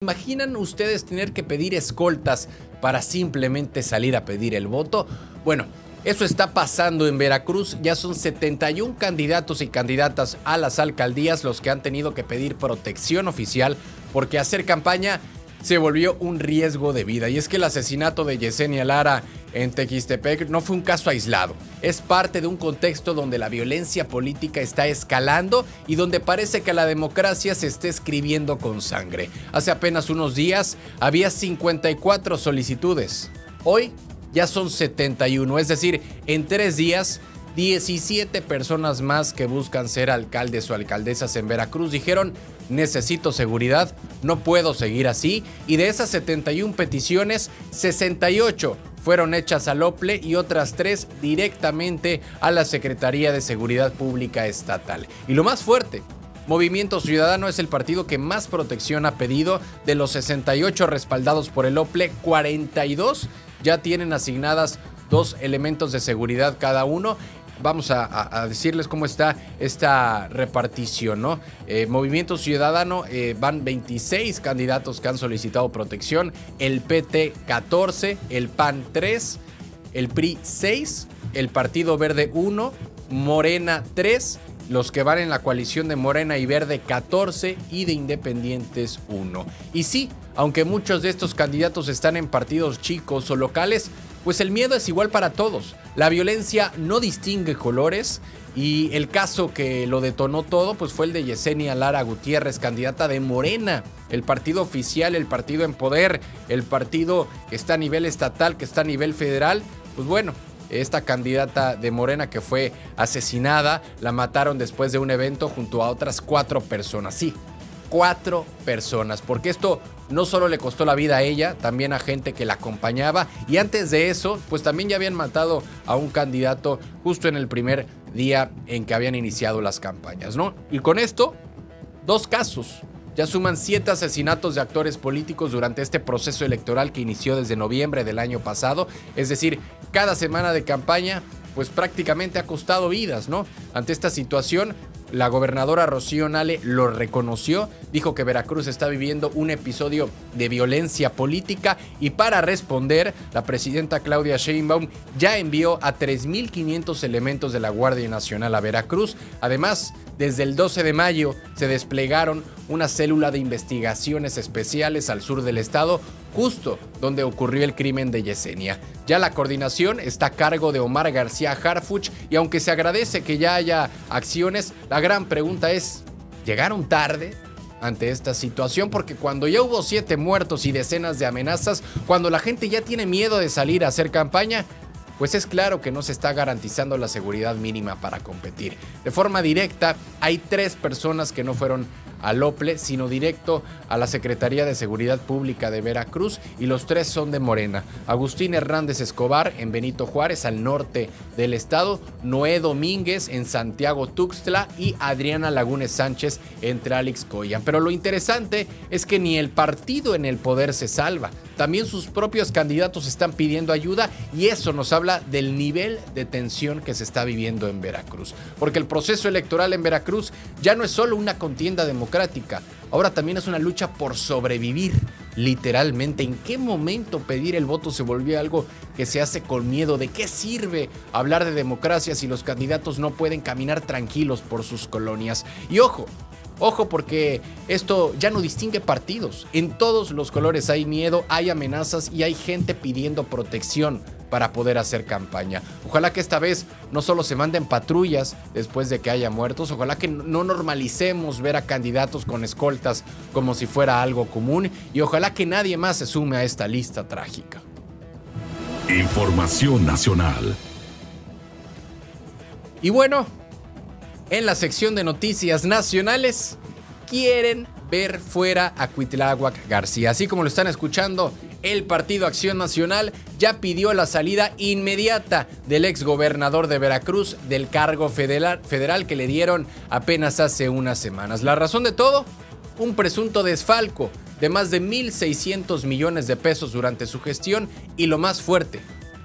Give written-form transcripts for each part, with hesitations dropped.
¿Imaginan ustedes tener que pedir escoltas para simplemente salir a pedir el voto? Bueno, eso está pasando en Veracruz. Ya son 71 candidatos y candidatas a las alcaldías los que han tenido que pedir protección oficial porque hacer campaña se volvió un riesgo de vida. Y es que el asesinato de Yesenia Lara en Tequistepec no fue un caso aislado. Es parte de un contexto donde la violencia política está escalando y donde parece que la democracia se está escribiendo con sangre. Hace apenas unos días había 54 solicitudes. Hoy ya son 71, es decir, en 3 días 17 personas más que buscan ser alcaldes o alcaldesas en Veracruz dijeron: necesito seguridad, no puedo seguir así. Y de esas 71 peticiones, 68 fueron hechas al OPLE y otras 3 directamente a la Secretaría de Seguridad Pública Estatal. Y lo más fuerte: Movimiento Ciudadano es el partido que más protección ha pedido. De los 68 respaldados por el OPLE, 42 ya tienen asignadas 2 elementos de seguridad cada uno. Vamos a decirles cómo está esta repartición, ¿no? Movimiento Ciudadano van 26 candidatos que han solicitado protección, el PT 14, el PAN 3, el PRI 6, el Partido Verde 1, Morena 3, los que van en la coalición de Morena y Verde 14 y de Independientes 1. Y sí, aunque muchos de estos candidatos están en partidos chicos o locales, pues el miedo es igual para todos. La violencia no distingue colores y el caso que lo detonó todo pues fue el de Yesenia Lara Gutiérrez, candidata de Morena, el partido oficial, el partido en poder, el partido que está a nivel estatal, que está a nivel federal. Pues bueno, esta candidata de Morena que fue asesinada, la mataron después de un evento junto a otras 4 personas. Sí, 4 personas, porque esto no solo le costó la vida a ella, también a gente que la acompañaba. Y antes de eso, pues también ya habían matado a un candidato justo en el primer día en que habían iniciado las campañas, ¿no? Y con esto, 2 casos. Ya suman 7 asesinatos de actores políticos durante este proceso electoral que inició desde noviembre del año pasado. Es decir, cada semana de campaña, pues prácticamente ha costado vidas, ¿no? Ante esta situación, la gobernadora Rocío Nale lo reconoció, dijo que Veracruz está viviendo un episodio de violencia política y para responder, la presidenta Claudia Sheinbaum ya envió a 3,500 elementos de la Guardia Nacional a Veracruz. Además, desde el 12 de mayo se desplegaron una célula de investigaciones especiales al sur del estado, justo donde ocurrió el crimen de Yesenia. Ya la coordinación está a cargo de Omar García Harfuch y aunque se agradece que ya haya acciones, la gran pregunta es: ¿llegaron tarde ante esta situación? Porque cuando ya hubo 7 muertos y decenas de amenazas, cuando la gente ya tiene miedo de salir a hacer campaña, pues es claro que no se está garantizando la seguridad mínima para competir. De forma directa, hay 3 personas que no fueron al OPLE, sino directo a la Secretaría de Seguridad Pública de Veracruz, y los 3 son de Morena. Agustín Hernández Escobar en Benito Juárez, al norte del estado, Noé Domínguez en Santiago Tuxtla y Adriana Lagunes Sánchez en Tralixcoya. Pero lo interesante es que ni el partido en el poder se salva. También sus propios candidatos están pidiendo ayuda y eso nos habla del nivel de tensión que se está viviendo en Veracruz. Porque el proceso electoral en Veracruz ya no es solo una contienda democrática, ahora también es una lucha por sobrevivir, literalmente. ¿En qué momento pedir el voto se volvió algo que se hace con miedo? ¿De qué sirve hablar de democracia si los candidatos no pueden caminar tranquilos por sus colonias? Y ojo, porque esto ya no distingue partidos. En todos los colores hay miedo, hay amenazas y hay gente pidiendo protección para poder hacer campaña. Ojalá que esta vez no solo se manden patrullas después de que haya muertos, ojalá que no normalicemos ver a candidatos con escoltas como si fuera algo común y ojalá que nadie más se sume a esta lista trágica. Información nacional. Y bueno, en la sección de noticias nacionales, quieren ver fuera a Cuitláhuac García. Así como lo están escuchando, el Partido Acción Nacional ya pidió la salida inmediata del exgobernador de Veracruz del cargo federal que le dieron apenas hace unas semanas. La razón de todo: un presunto desfalco de más de 1,600 millones de pesos durante su gestión. Y lo más fuerte,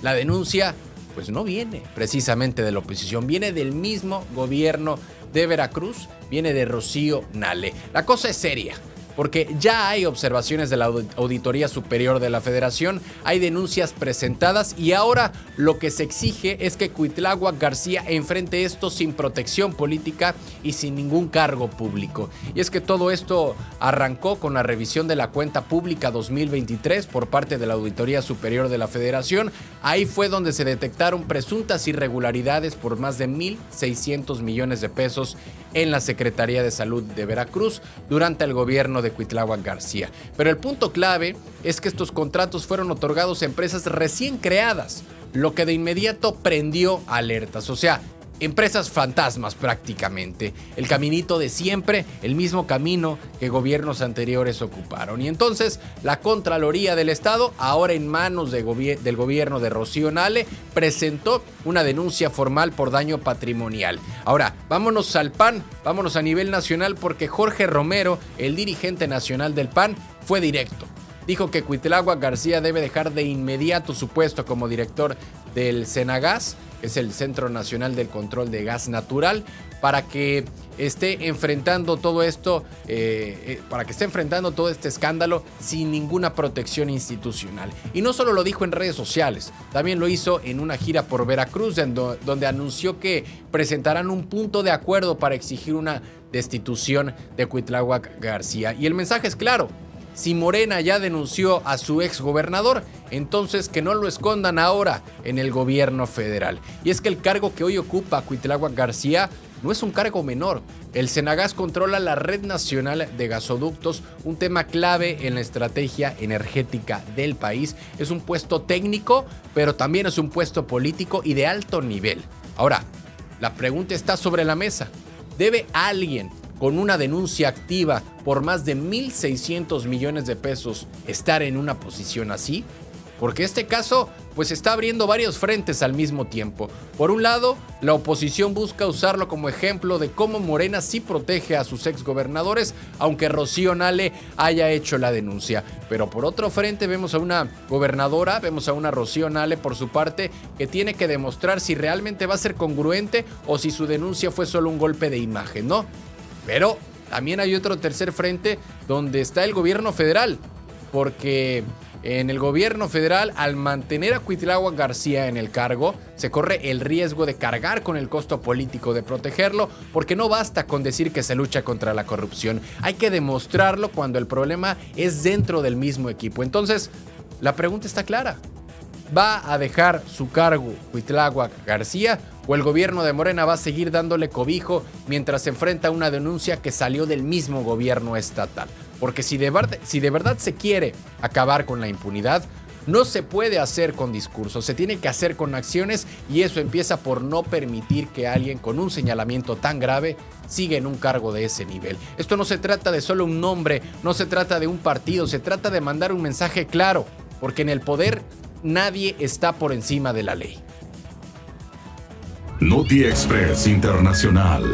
la denuncia pues no viene precisamente de la oposición, viene del mismo gobierno de Veracruz, viene de Rocío Nale. La cosa es seria, porque ya hay observaciones de la Auditoría Superior de la Federación, hay denuncias presentadas y ahora lo que se exige es que Cuitláhuac García enfrente esto sin protección política y sin ningún cargo público. Y es que todo esto arrancó con la revisión de la cuenta pública 2023 por parte de la Auditoría Superior de la Federación. Ahí fue donde se detectaron presuntas irregularidades por más de 1,600 millones de pesos en la Secretaría de Salud de Veracruz durante el gobierno de Cuitláhuac García. Pero el punto clave es que estos contratos fueron otorgados a empresas recién creadas, lo que de inmediato prendió alertas. O sea, empresas fantasmas prácticamente. El caminito de siempre, el mismo camino que gobiernos anteriores ocuparon. Y entonces la Contraloría del Estado, ahora en manos del gobierno de Rocío Nale, presentó una denuncia formal por daño patrimonial. Ahora, vámonos al PAN, vámonos a nivel nacional, porque Jorge Romero, el dirigente nacional del PAN, fue directo. Dijo que Cuitláhuac García debe dejar de inmediato su puesto como director del Cenagas, que es el Centro Nacional del Control de Gas Natural, para que esté enfrentando todo esto, todo este escándalo sin ninguna protección institucional. Y no solo lo dijo en redes sociales, también lo hizo en una gira por Veracruz, donde anunció que presentarán un punto de acuerdo para exigir una destitución de Cuitláhuac García. Y el mensaje es claro: si Morena ya denunció a su exgobernador, entonces que no lo escondan ahora en el gobierno federal. Y es que el cargo que hoy ocupa Cuitláhuac García no es un cargo menor. El Cenagas controla la red nacional de gasoductos, un tema clave en la estrategia energética del país. Es un puesto técnico, pero también es un puesto político y de alto nivel. Ahora, la pregunta está sobre la mesa. ¿Debe alguien con una denuncia activa por más de 1,600 millones de pesos estar en una posición así? Porque este caso pues está abriendo varios frentes al mismo tiempo. Por un lado, la oposición busca usarlo como ejemplo de cómo Morena sí protege a sus exgobernadores, aunque Rocío Nale haya hecho la denuncia. Pero por otro frente vemos a una gobernadora, vemos a una Rocío Nale por su parte, que tiene que demostrar si realmente va a ser congruente o si su denuncia fue solo un golpe de imagen, ¿no? Pero también hay otro tercer frente donde está el gobierno federal, porque en el gobierno federal, al mantener a Cuitláhuac García en el cargo, se corre el riesgo de cargar con el costo político de protegerlo, porque no basta con decir que se lucha contra la corrupción, hay que demostrarlo cuando el problema es dentro del mismo equipo. Entonces, la pregunta está clara: ¿va a dejar su cargo Cuitláhuac García o el gobierno de Morena va a seguir dándole cobijo mientras se enfrenta a una denuncia que salió del mismo gobierno estatal? Porque si de verdad se quiere acabar con la impunidad, no se puede hacer con discursos, se tiene que hacer con acciones, y eso empieza por no permitir que alguien con un señalamiento tan grave siga en un cargo de ese nivel. Esto no se trata de solo un nombre, no se trata de un partido, se trata de mandar un mensaje claro, porque en el poder nadie está por encima de la ley. Noti Express Internacional.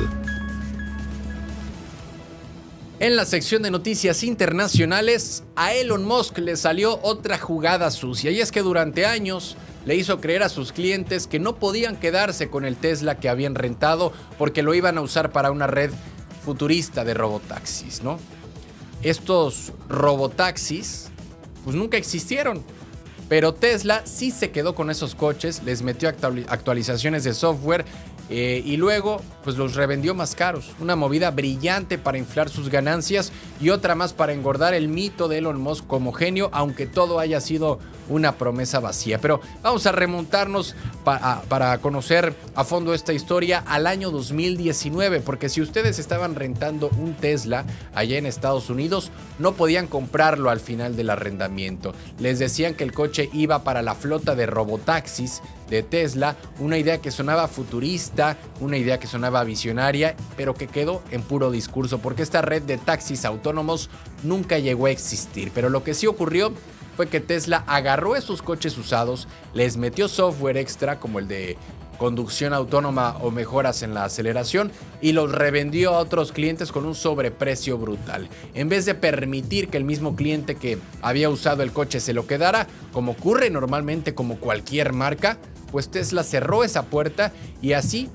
En la sección de noticias internacionales, a Elon Musk le salió otra jugada sucia, y es que durante años le hizo creer a sus clientes que no podían quedarse con el Tesla que habían rentado porque lo iban a usar para una red futurista de robotaxis, ¿no? Estos robotaxis pues nunca existieron, pero Tesla sí se quedó con esos coches, les metió actualizaciones de software y luego pues los revendió más caros. Una movida brillante para inflar sus ganancias y otra más para engordar el mito de Elon Musk como genio, aunque todo haya sido una promesa vacía. Pero vamos a remontarnos para conocer a fondo esta historia al año 2019, porque si ustedes estaban rentando un Tesla allá en Estados Unidos, no podían comprarlo al final del arrendamiento. Les decían que el coche iba para la flota de robotaxis de Tesla, una idea que sonaba futurista, una idea que sonaba visionaria, pero que quedó en puro discurso, porque esta red de taxis autónomos nunca llegó a existir. Pero lo que sí ocurrió fue que Tesla agarró esos coches usados, les metió software extra como el de conducción autónoma o mejoras en la aceleración, y los revendió a otros clientes con un sobreprecio brutal. En vez de permitir que el mismo cliente que había usado el coche se lo quedara, como ocurre normalmente como cualquier marca, pues Tesla cerró esa puerta y así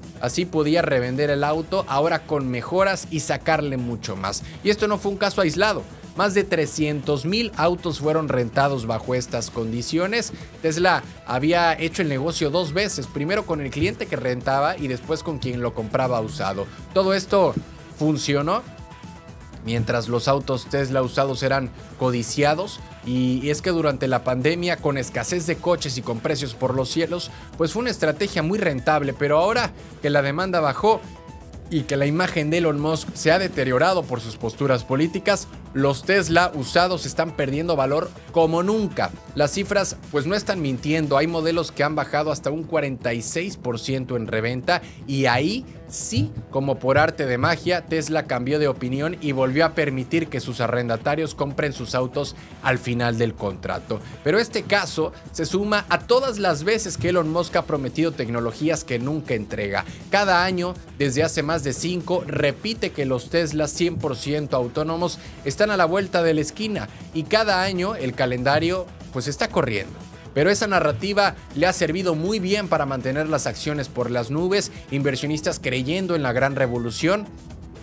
podía revender el auto ahora con mejoras y sacarle mucho más. Y esto no fue un caso aislado. Más de 300,000 autos fueron rentados bajo estas condiciones. Tesla había hecho el negocio 2 veces, primero con el cliente que rentaba y después con quien lo compraba usado. Todo esto funcionó mientras los autos Tesla usados eran codiciados, y es que durante la pandemia, con escasez de coches y con precios por los cielos, pues fue una estrategia muy rentable. Pero ahora que la demanda bajó y que la imagen de Elon Musk se ha deteriorado por sus posturas políticas, los Tesla usados están perdiendo valor como nunca. Las cifras pues no están mintiendo, hay modelos que han bajado hasta un 46% en reventa, y ahí sí, como por arte de magia, Tesla cambió de opinión y volvió a permitir que sus arrendatarios compren sus autos al final del contrato. Pero este caso se suma a todas las veces que Elon Musk ha prometido tecnologías que nunca entrega. Cada año, desde hace más de 5, repite que los Tesla 100% autónomos están a la vuelta de la esquina, y cada año el calendario pues está corriendo. Pero esa narrativa le ha servido muy bien para mantener las acciones por las nubes, inversionistas creyendo en la gran revolución,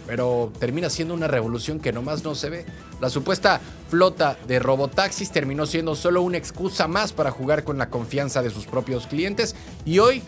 pero termina siendo una revolución que nomás no se ve. La supuesta flota de robotaxis terminó siendo solo una excusa más para jugar con la confianza de sus propios clientes, y hoy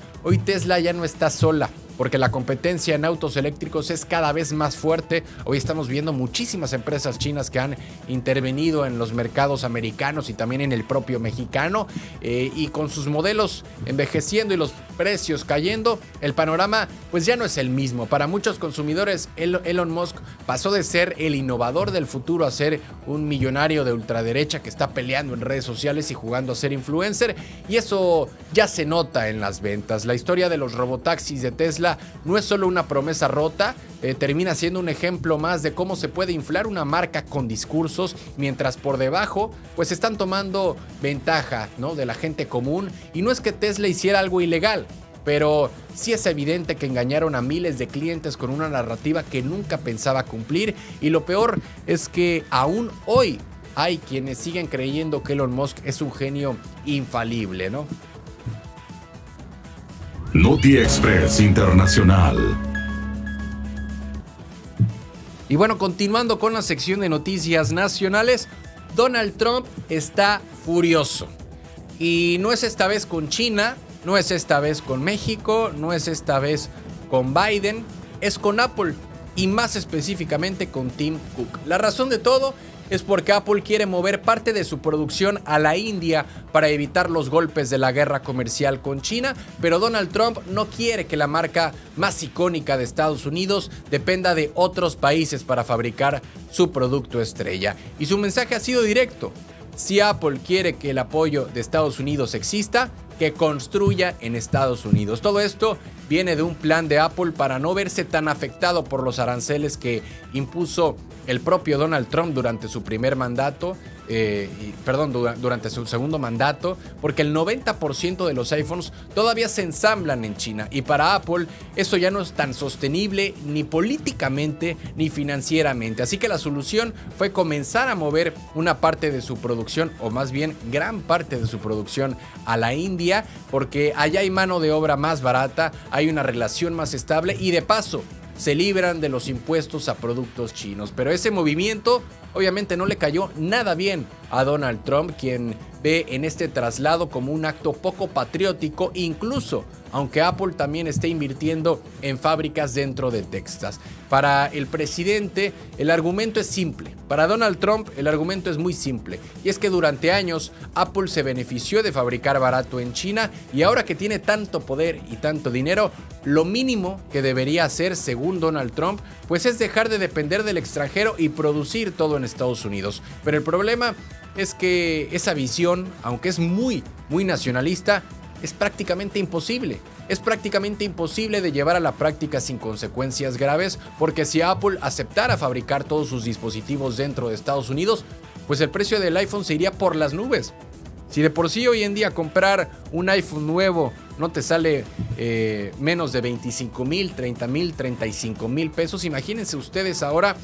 Tesla ya no está sola, porque la competencia en autos eléctricos es cada vez más fuerte. Hoy estamos viendo muchísimas empresas chinas que han intervenido en los mercados americanos y también en el propio mexicano, y con sus modelos envejeciendo y los precios cayendo, el panorama pues ya no es el mismo. Para muchos consumidores, Elon Musk pasó de ser el innovador del futuro a ser un millonario de ultraderecha que está peleando en redes sociales y jugando a ser influencer, y eso ya se nota en las ventas. La historia de los robotaxis de Tesla no es solo una promesa rota, termina siendo un ejemplo más de cómo se puede inflar una marca con discursos, mientras por debajo pues están tomando ventaja, ¿no?, de la gente común. Y no es que Tesla hiciera algo ilegal, pero sí es evidente que engañaron a miles de clientes con una narrativa que nunca pensaba cumplir, y lo peor es que aún hoy hay quienes siguen creyendo que Elon Musk es un genio infalible, ¿no? Noti Express Internacional. Y bueno, continuando con la sección de noticias nacionales, Donald Trump está furioso. Y no es esta vez con China, no es esta vez con México, no es esta vez con Biden, es con Apple, y más específicamente con Tim Cook. La razón de todo es porque Apple quiere mover parte de su producción a la India para evitar los golpes de la guerra comercial con China, pero Donald Trump no quiere que la marca más icónica de Estados Unidos dependa de otros países para fabricar su producto estrella. Y su mensaje ha sido directo: si Apple quiere que el apoyo de Estados Unidos exista, que construya en Estados Unidos. Todo esto viene de un plan de Apple para no verse tan afectado por los aranceles que impuso el propio Donald Trump durante su primer mandato, durante su segundo mandato, porque el 90% de los iPhones todavía se ensamblan en China, y para Apple eso ya no es tan sostenible ni políticamente ni financieramente. Así que la solución fue comenzar a mover una parte de su producción, o más bien gran parte de su producción, a la India, porque allá hay mano de obra más barata, hay una relación más estable, y de paso se libran de los impuestos a productos chinos. Pero ese movimiento obviamente no le cayó nada bien a Donald Trump, quien ve en este traslado como un acto poco patriótico, incluso aunque Apple también esté invirtiendo en fábricas dentro de Texas. Para el presidente el argumento es simple, para Donald Trump el argumento es muy simple, y es que durante años Apple se benefició de fabricar barato en China, y ahora que tiene tanto poder y tanto dinero, lo mínimo que debería hacer, según Donald Trump, pues es dejar de depender del extranjero y producir todo en Estados Unidos. Pero el problema es que esa visión, aunque es muy nacionalista, es prácticamente imposible. Es prácticamente imposible de llevar a la práctica sin consecuencias graves, porque si Apple aceptara fabricar todos sus dispositivos dentro de Estados Unidos, pues el precio del iPhone se iría por las nubes. Si de por sí hoy en día comprar un iPhone nuevo no te sale menos de 25,000, 30,000, 35,000 pesos, imagínense ustedes ahora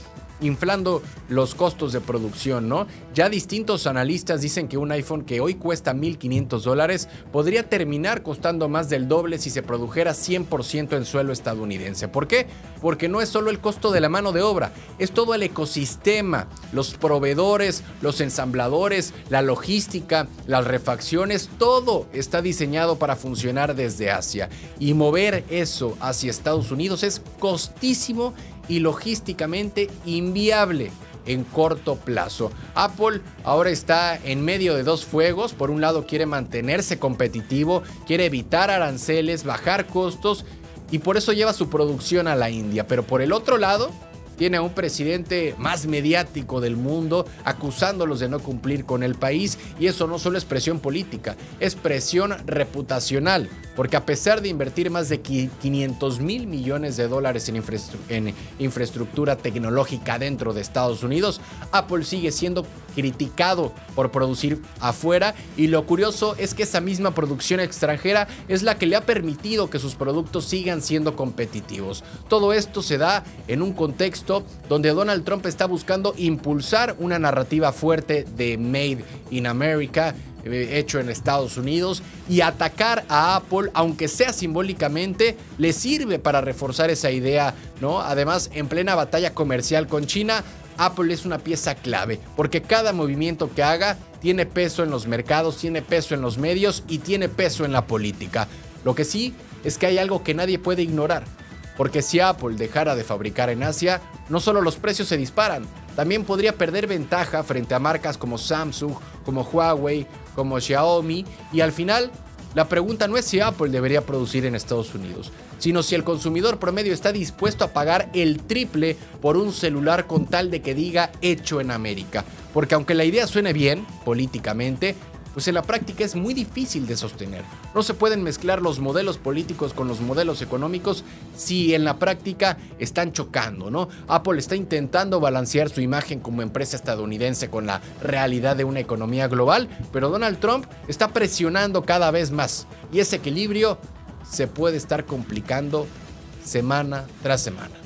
inflando los costos de producción, ¿no? Ya distintos analistas dicen que un iPhone que hoy cuesta $1,500 podría terminar costando más del doble si se produjera 100% en suelo estadounidense. ¿Por qué? Porque no es solo el costo de la mano de obra, es todo el ecosistema, los proveedores, los ensambladores, la logística, las refacciones, todo está diseñado para funcionar desde Asia. Y mover eso hacia Estados Unidos es costísimo y logísticamente inviable en corto plazo. Apple ahora está en medio de dos fuegos. Por un lado quiere mantenerse competitivo, quiere evitar aranceles, bajar costos y por eso lleva su producción a la India. Pero por el otro lado tiene a un presidente más mediático del mundo acusándolos de no cumplir con el país, y eso no solo es presión política, es presión reputacional, porque a pesar de invertir más de $500 mil millones en infraestructura tecnológica dentro de Estados Unidos, Apple sigue siendo criticado por producir afuera, y lo curioso es que esa misma producción extranjera es la que le ha permitido que sus productos sigan siendo competitivos. Todo esto se da en un contexto donde Donald Trump está buscando impulsar una narrativa fuerte de Made in America, hecho en Estados Unidos, y atacar a Apple, aunque sea simbólicamente, le sirve para reforzar esa idea, ¿no? Además, en plena batalla comercial con China, Apple es una pieza clave, porque cada movimiento que haga tiene peso en los mercados, tiene peso en los medios y tiene peso en la política. Lo que sí es que hay algo que nadie puede ignorar, porque si Apple dejara de fabricar en Asia, no solo los precios se disparan, también podría perder ventaja frente a marcas como Samsung, como Huawei, como Xiaomi, y al final la pregunta no es si Apple debería producir en Estados Unidos, sino si el consumidor promedio está dispuesto a pagar el triple por un celular con tal de que diga hecho en América. Porque aunque la idea suene bien políticamente, pues en la práctica es muy difícil de sostener. No se pueden mezclar los modelos políticos con los modelos económicos si en la práctica están chocando, ¿no? Apple está intentando balancear su imagen como empresa estadounidense con la realidad de una economía global, pero Donald Trump está presionando cada vez más y ese equilibrio se puede estar complicando semana tras semana.